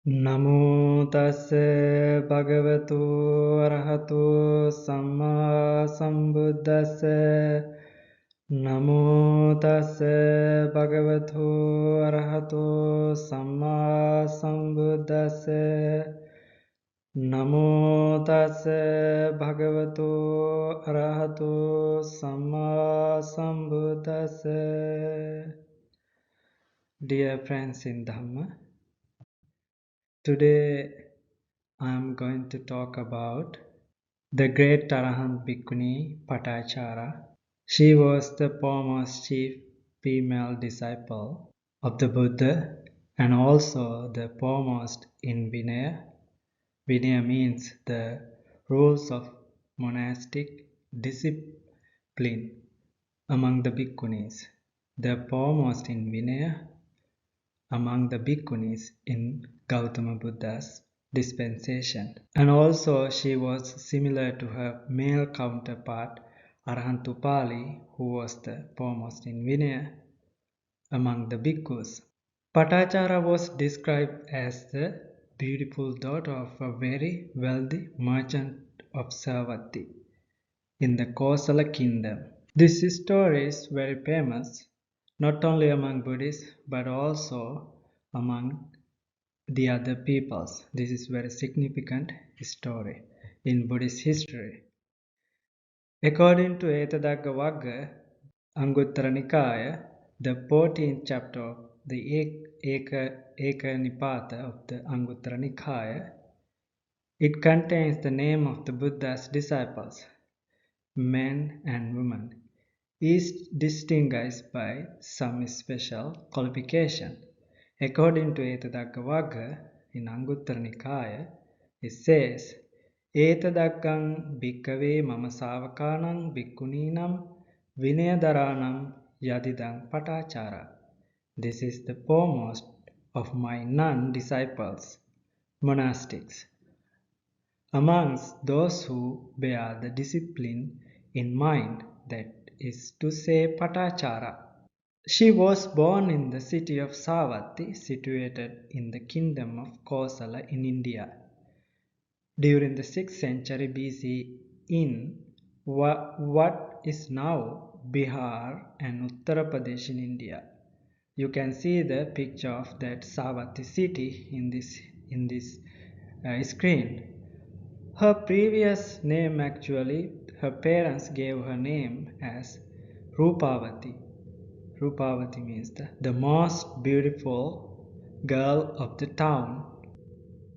Namo tassa bhagavato arahato samma sambuddhassa. Namo tassa bhagavato arahato samma sambuddhassa. Namo tassa bhagavato arahato samma sambuddhassa. Dear friends in Dhamma, today I am going to talk about the great Arahant Bhikkhuni Patachara. She was the foremost chief female disciple of the Buddha and also the foremost in Vinaya. Vinaya means the rules of monastic discipline among the Bhikkhunis. The foremost in Vinaya among the Bhikkhunis in Gautama Buddha's dispensation. And also she was similar to her male counterpart Arahant who was the foremost in Vinaya among the bhikkhus. Patachara was described as the beautiful daughter of a very wealthy merchant of Savatthi in the Kosala kingdom. This story is very famous not only among Buddhists but also among the other peoples. This is very significant story in Buddhist history. According to Etadagga Vagga, Anguttara Nikaya, the 14th chapter of the Eka Nipata of the Anguttara Nikaya, it contains the name of the Buddha's disciples, men and women, each distinguished by some special qualification. According to Etadagga Vagga in Anguttara Nikaya, it says, Etadaggam bhikkhave mama savakanam bhikkhuninam vinayadaranam yadidam patachara. This is the foremost of my nun disciples, monastics, amongst those who bear the discipline in mind, that is to say Patachara. She was born in the city of Savatthi, situated in the kingdom of Kosala in India, during the 6th century BC in what is now Bihar and Uttar Pradesh in India. You can see the picture of that Savatthi city in this screen. Her previous name, actually, her parents gave her name as Rupavati. Rupavati means the most beautiful girl of the town.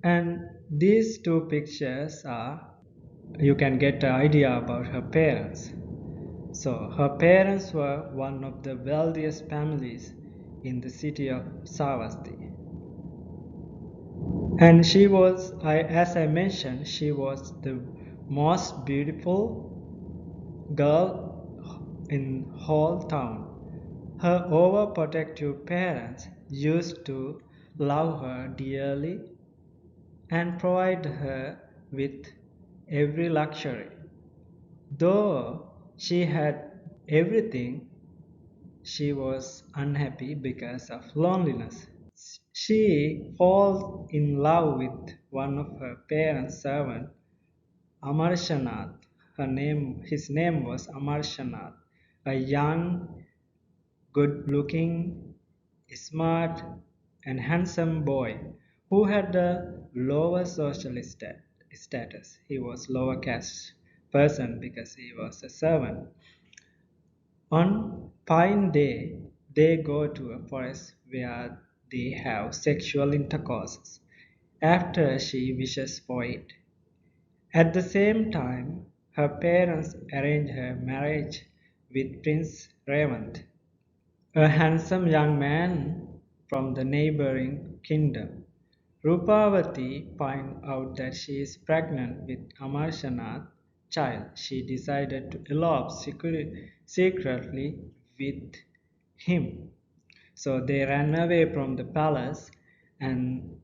And these two pictures are, you can get an idea about her parents. So her parents were one of the wealthiest families in the city of Savatthi. And she was, as I mentioned, she was the most beautiful girl in whole town. Her overprotective parents used to love her dearly and provide her with every luxury. Though she had everything, she was unhappy because of loneliness. She falls in love with one of her parents' servants, Amarshanath. His name was Amarshanath, a young, good-looking, smart, and handsome boy who had a lower social status. He was lower caste person because he was a servant. On fine day, they go to a forest where they have sexual intercourse after she wishes for it. At the same time, her parents arrange her marriage with Prince Revant, a handsome young man from the neighboring kingdom. Rupavati finds out that she is pregnant with Amarshanath's child. She decided to elope secretly with him. So they ran away from the palace and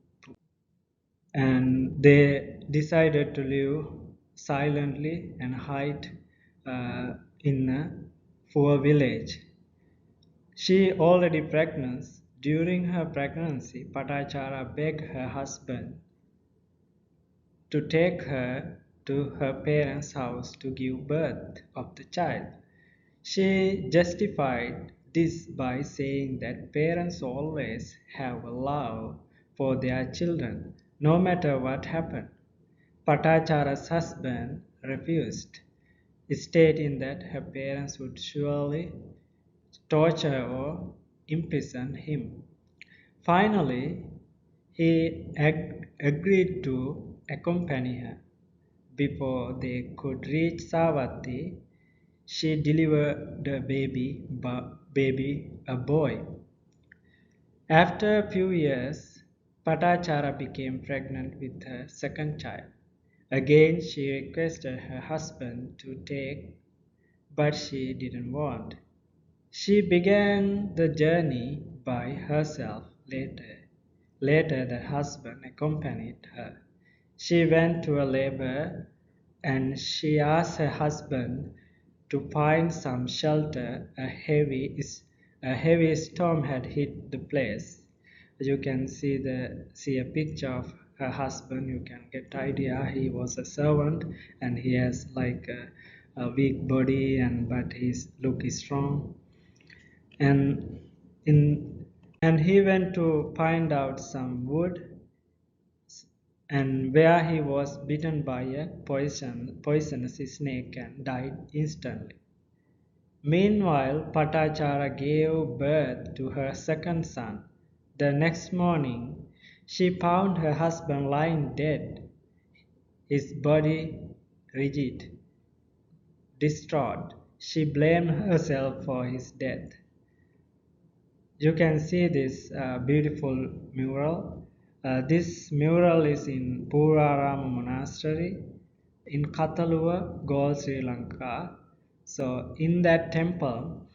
they decided to live silently and hide in a poor village. She already pregnant During her pregnancy, Patachara begged her husband to take her to her parents' house to give birth of the child. She justified this by saying that parents always have a love for their children, no matter what happened. Patachara's husband refused, stating that her parents would surely torture or imprison him. Finally, he agreed to accompany her. Before they could reach Savatthi, she delivered the baby a boy. After a few years, Patachara became pregnant with her second child. Again, she requested her husband to take, but she didn't want. She began the journey by herself later. Later, the husband accompanied her. She went to a labor and she asked her husband to find some shelter. A heavy storm had hit the place. You can see a picture of her husband. You can get idea he was a servant and he has like a weak body and but his look is strong and in and he went to find out some wood and where he was bitten by a poisonous snake and died instantly. Meanwhile, Patachara gave birth to her second son. The next morning, she found her husband lying dead, his body rigid, distraught. She blamed herself for his death. You can see this beautiful mural. This mural is in Purarama Monastery in Kataluwa, Galle, Sri Lanka. So in that temple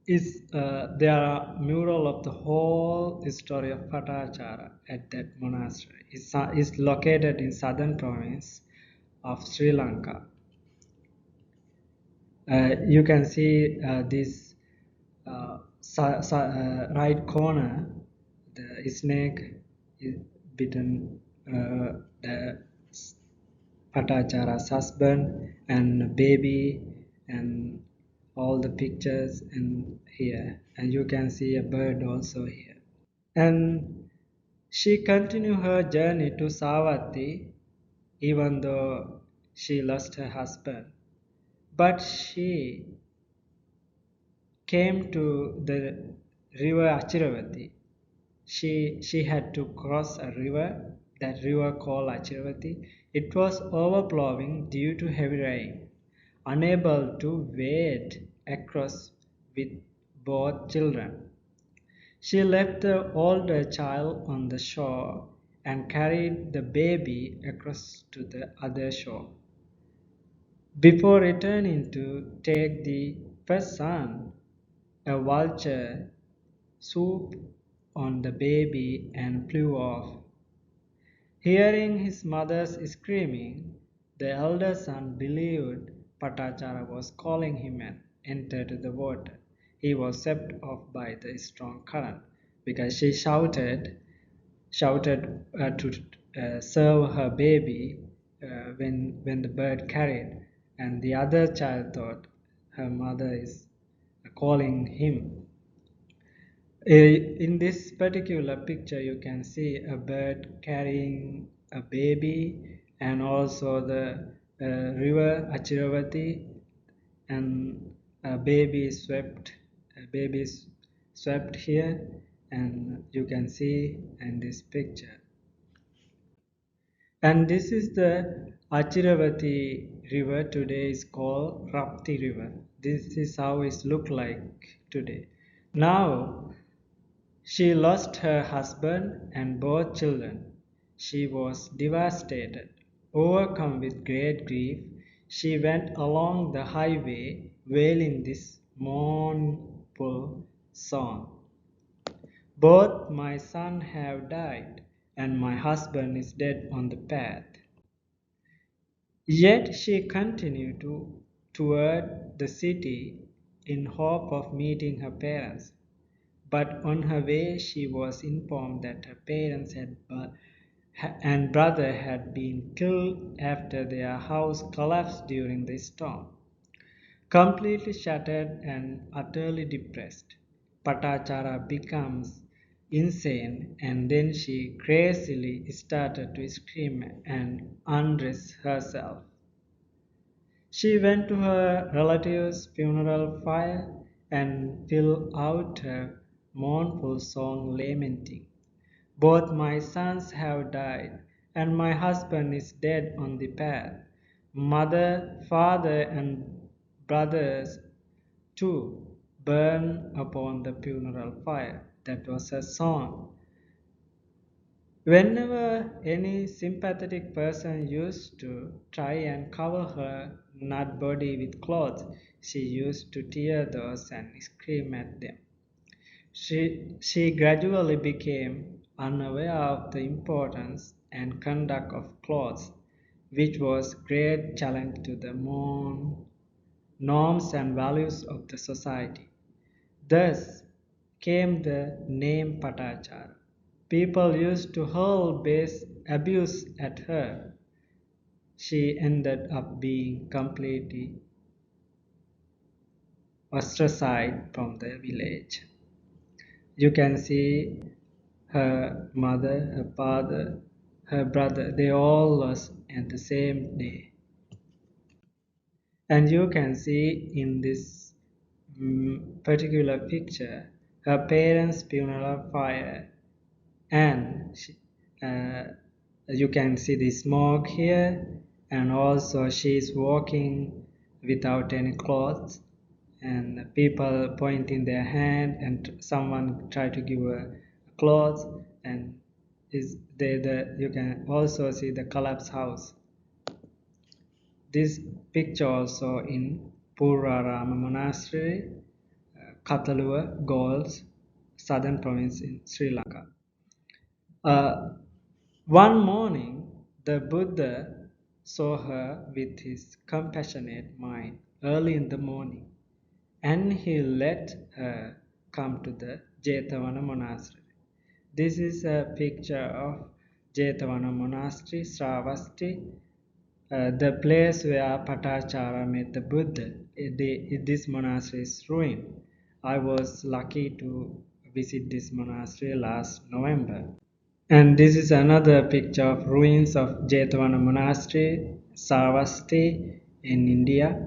is there are mural of the whole history of Patachara at that monastery. It's located in southern province of Sri Lanka. You can see this right corner, the snake is bitten the Patachara's husband and baby and all the pictures in here, and you can see a bird also here. And she continued her journey to Savatthi even though she lost her husband. But she came to the river Achiravati. She had to cross a river, that river called Achiravati. It was overflowing due to heavy rain. Unable to wade across with both children, she left the older child on the shore and carried the baby across to the other shore. Before returning to take the first son, a vulture swooped on the baby and flew off. Hearing his mother's screaming, the elder son believed Patachara was calling him and entered the water. He was swept off by the strong current because she shouted to serve her baby when the bird carried, and the other child thought her mother is calling him. In this particular picture, you can see a bird carrying a baby and also the river Achiravati and a baby is swept here and you can see in this picture. And this is the Achiravati river today is called Rapti river. This is how it look like today. Now she lost her husband and both children. She was devastated. Overcome with great grief, she went along the highway wailing this mournful song. Both my sons have died, and my husband is dead on the path. Yet she continued toward the city in hope of meeting her parents. But on her way, she was informed that her parents and brother had been killed after their house collapsed during the storm. Completely shattered and utterly depressed, Patachara becomes insane, and then she crazily started to scream and undress herself. She went to her relative's funeral fire and filled out a mournful song lamenting, "Both my sons have died, and my husband is dead on the path. Mother, father, and brothers too burn upon the funeral fire." That was her song. Whenever any sympathetic person used to try and cover her nut body with clothes, she used to tear those and scream at them. She gradually became unaware of the importance and conduct of clothes, which was great challenge to the norms and values of the society. Thus came the name Patachara. People used to hurl base abuse at her. She ended up being completely ostracized from the village. You can see her mother, her father, her brother, they all lost at the same day. And you can see in this particular picture her parents' funeral fire, and you can see the smoke here, and also she is walking without any clothes, and people pointing their hand, and someone try to give her clothes, and is there the you can also see the collapsed house. This picture also in Purarama Monastery, Katalua, Gauls, southern province in Sri Lanka. Uh, One morning, the Buddha saw her with his compassionate mind early in the morning, and he let her come to the Jetavana monastery. This is a picture of Jetavana monastery, Sravasti, the place where Patachara met the Buddha. This monastery is ruined. I was lucky to visit this monastery last November. And this is another picture of ruins of Jetavana Monastery, Saravasti in India.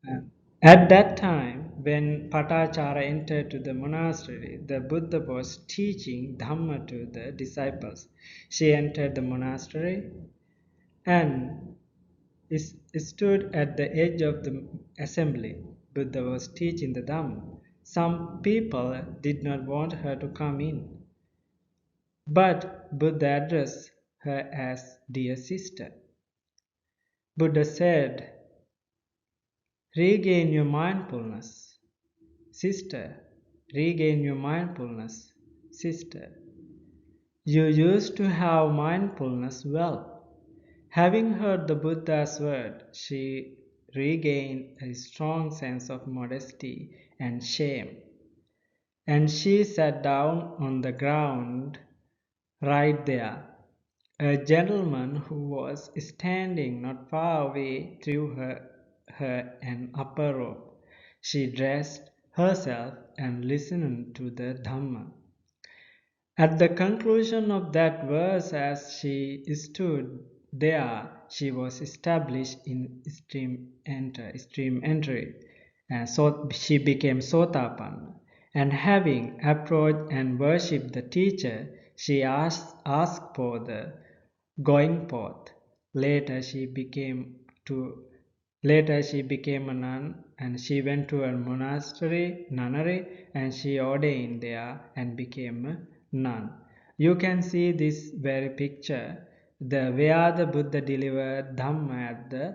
Uh, At that time, when Patachara entered to the monastery, the Buddha was teaching Dhamma to the disciples. She entered the monastery and stood at the edge of the assembly. Buddha was teaching the Dhamma. Some people did not want her to come in, but Buddha addressed her as "dear sister." Buddha said, "Regain your mindfulness, sister. Regain your mindfulness, sister. You used to have mindfulness well." Having heard the Buddha's word, she regained a strong sense of modesty and shame, and she sat down on the ground right there. A gentleman who was standing not far away threw her an upper robe. She dressed herself and listened to the Dhamma. At the conclusion of that verse, as she stood there, she was established in stream entry, and so she became Sotapanna. And having approached and worshipped the teacher, she asked for the going forth. Later she became to Later she became a nun, and she went to a nunnery, and she ordained there and became a nun. You can see this very picture, where the Buddha delivered Dhamma at the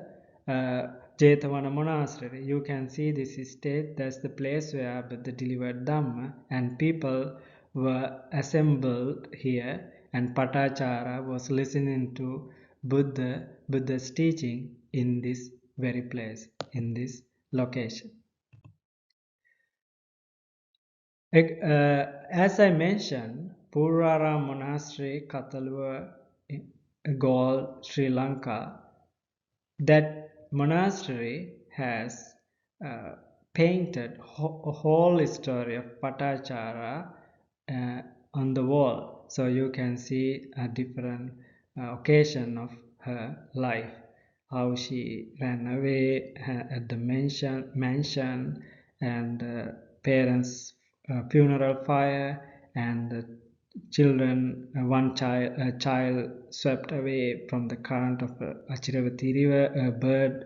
Jetavana monastery. You can see this state, that's the place where Buddha delivered Dhamma, and people were assembled here, and Patachara was listening to Buddha's teaching in this very place, in this location. As I mentioned, Purara Monastery, Katalua, Galle, Sri Lanka, that monastery has uh, painted a whole story of Patachara uh, on the wall. So you can see a different occasion of her life, how she ran away at the mansion and parents' funeral fire, and the children, a child swept away from the current of Achiravati river, a bird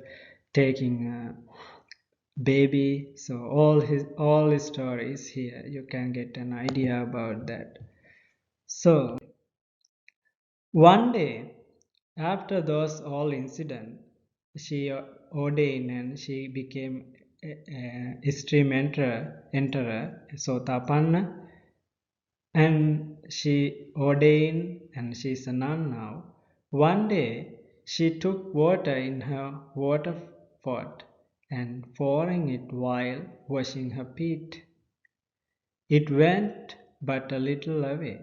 taking a baby. So all his stories here, you can get an idea about that. So one day, after those all incident, she ordained and she became a stream enterer, Sotapanna, and she ordained and she is a nun now. One day she took water in her water pot and pouring it while washing her feet. It went but a little away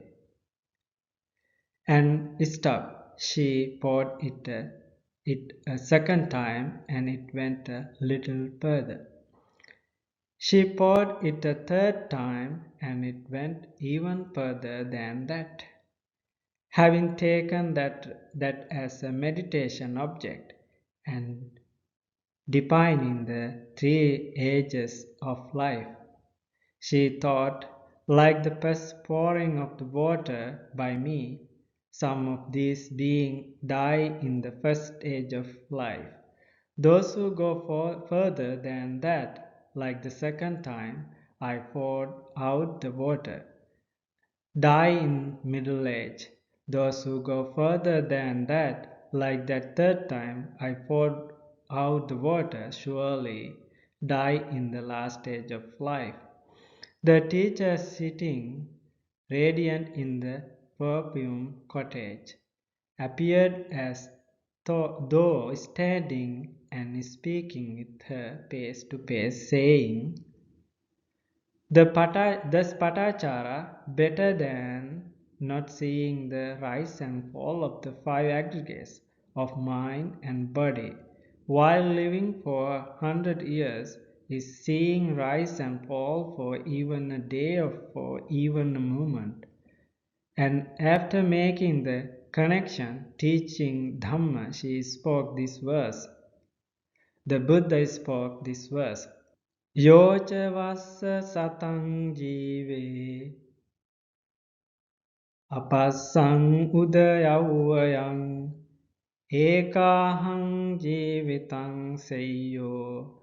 and stopped. She poured it a second time and it went a little further. She poured it a third time and it went even further than that. Having taken that as a meditation object and defining the three ages of life, she thought, like the first pouring of the water by me, some of these beings die in the first age of life. Those who go further than that, like the second time I poured out the water, die in middle age. Those who go further than that, like that third time I poured out the water, surely die in the last stage of life. The teacher sitting radiant in the perfume cottage appeared as though standing and speaking with her face to face, saying, Thus Patachara, better than not seeing the rise and fall of the five aggregates of mind and body, while living for 100 years, is seeing rise and fall for even a day or for even a moment. And after making the connection, teaching Dhamma, she spoke this verse. The Buddha spoke this verse. Yocha vassa satang jive apasang udayavayang ekahang jivitang seyo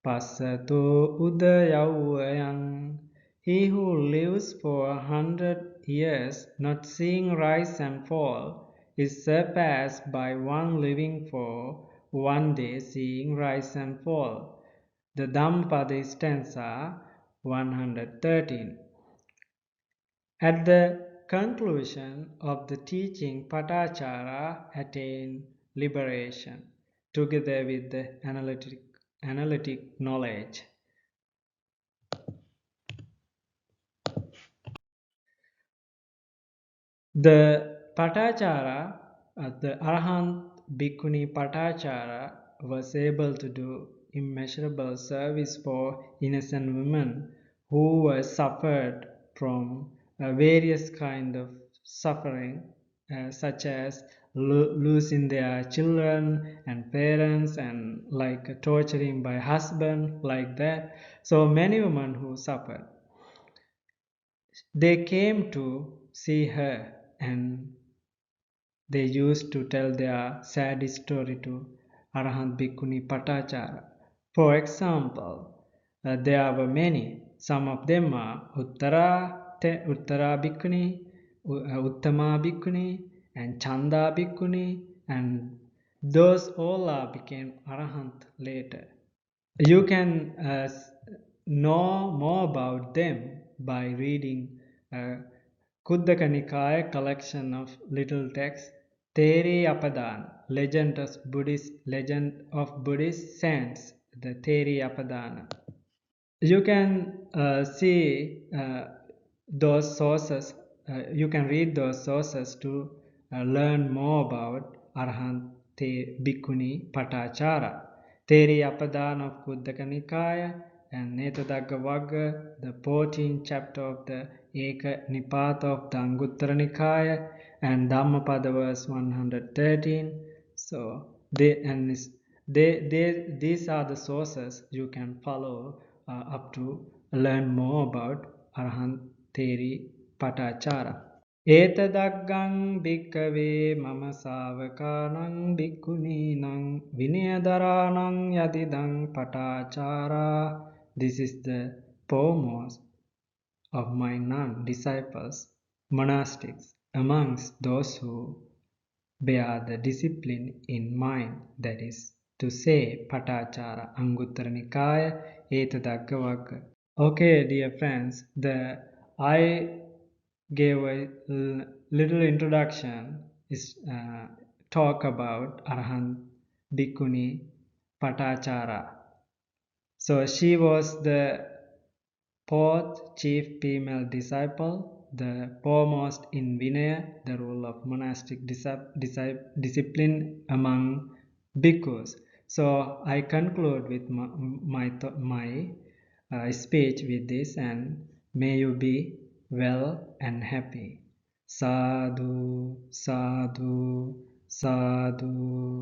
passato udayavayang. He who lives for 100 years not seeing rise and fall is surpassed by one living for one day seeing rise and fall. The Dhammapada stanza 113. At the conclusion of the teaching, Patachara attained liberation together with the analytic knowledge. The Patachara, the Arahant Bhikkhuni Patachara, was able to do immeasurable service for innocent women who were suffered from various kind of suffering, such as losing their children and parents, and like torturing by husband, like that. So many women who suffered. They came to see her and they used to tell their sad story to Arahant Bhikkhuni Patachara. For example, there were many. Some of them are Uttara Bhikkhuni, Uttama Bhikkhuni, and Chanda Bhikkhuni, and those all became Arahant later. You can know more about them by reading Kuddaka Nikaya collection of little texts, Theri Apadan, legend of Buddhist saints, the Theri Apadana. you can see those sources, you can read those sources to learn more about Arahant Bhikkhuni Patachara Theri Apadana of Kuddaka Nikaya and Netadagga Vagga, the 14th chapter of the Eka Nipata of the Anguttara Nikaya, and Dhammapada verse 113. So these are the sources you can follow up to learn more about Arahant Theri Patachara. Etadaggang bhikkave mama savakanang bhikkhuninang vinayadaranang yadidang patachara. This is the foremost of my nun disciples, monastics, amongst those who bear the discipline in mind, that is to say, Patachara, Anguttara Nikaya, Etadaggavagga. Okay, dear friends, I gave a little introduction, is talk about Arahant Bhikkhuni Patachara. So she was the fourth chief female disciple, the foremost in Vinaya, the rule of monastic discipline among bhikkhus. So I conclude with my speech with this, and may you be well and happy. Sadhu, sadhu, sadhu.